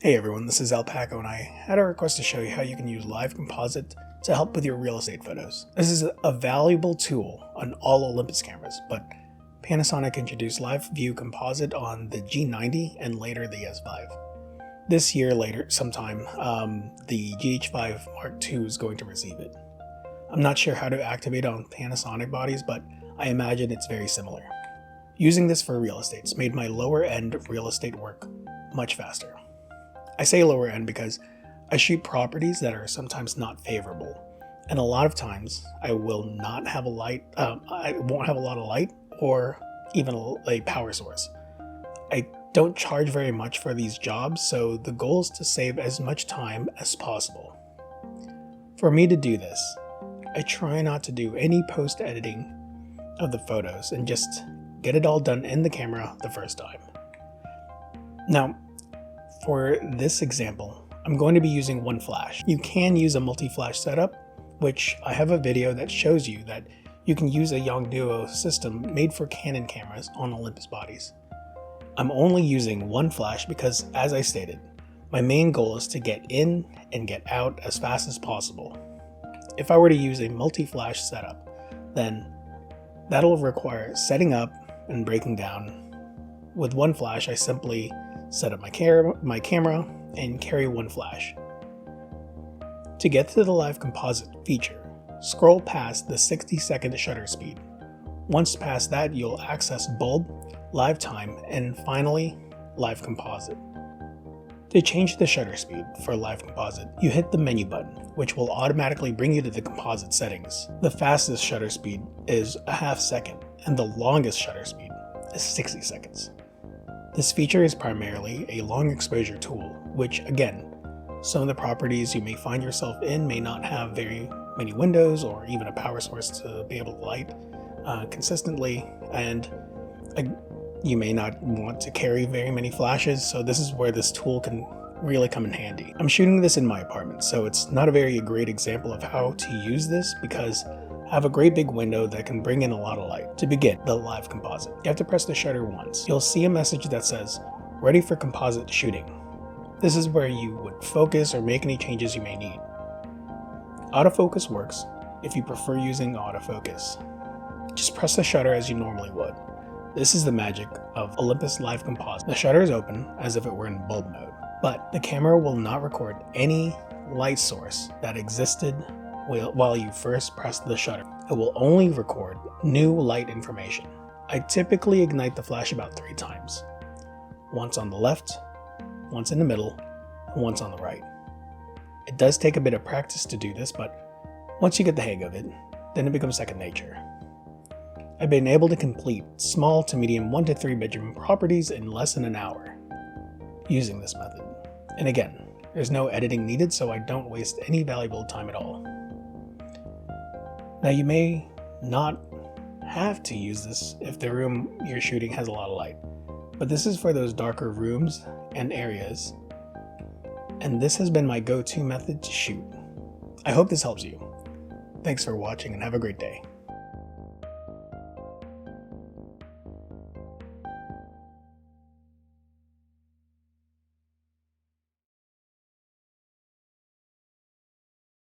Hey everyone, this is Alpaco and I had a request to show you how you can use Live Composite to help with your real estate photos. This is a valuable tool on all Olympus cameras, but Panasonic introduced Live View Composite on the G90 and later the S5. This year later, sometime, the GH5 Mark II is going to receive it. I'm not sure how to activate on Panasonic bodies, but I imagine it's very similar. Using this for real estate's made my lower end real estate work much faster. I say lower end because I shoot properties that are sometimes not favorable, and a lot of times I will not have a light, I won't have a lot of light or even a power source. I don't charge very much for these jobs, so the goal is to save as much time as possible. For me to do this, I try not to do any post-editing of the photos and just get it all done in the camera the first time. Now, for this example, I'm going to be using one flash. You can use a multi-flash setup, which I have a video that shows you that you can use a Yongnuo system made for Canon cameras on Olympus bodies. I'm only using one flash because, as I stated, my main goal is to get in and get out as fast as possible. If I were to use a multi-flash setup, then that'll require setting up and breaking down. With one flash, I simply set up my camera and carry one flash. To get to the Live Composite feature, scroll past the 60-second shutter speed. Once past that, you'll access bulb, live time, and finally, Live Composite. To change the shutter speed for Live Composite, you hit the menu button, which will automatically bring you to the composite settings. The fastest shutter speed is a half second, and the longest shutter speed is 60 seconds. This feature is primarily a long exposure tool, which again, some of the properties you may find yourself in may not have very many windows or even a power source to be able to light consistently, and you may not want to carry very many flashes, so this is where this tool can really come in handy. I'm shooting this in my apartment, so it's not a very great example of how to use this because I have a great big window that can bring in a lot of light. To begin the Live Composite, you have to press the shutter once. You'll see a message that says, "Ready for composite shooting." This is where you would focus or make any changes you may need. Autofocus works if you prefer using autofocus. Just press the shutter as you normally would. This is the magic of Olympus Live Composite. The shutter is open as if it were in bulb mode, but the camera will not record any light source that existed while you first pressed the shutter. It will only record new light information. I typically ignite the flash about 3 times. Once on the left, once in the middle, and once on the right. It does take a bit of practice to do this, but once you get the hang of it, then it becomes second nature. I've been able to complete small to medium 1 to 3 bedroom properties in less than an hour using this method. And again, there's no editing needed, so I don't waste any valuable time at all. Now, you may not have to use this if the room you're shooting has a lot of light, but this is for those darker rooms and areas, and this has been my go-to method to shoot. I hope this helps you. Thanks for watching and have a great day.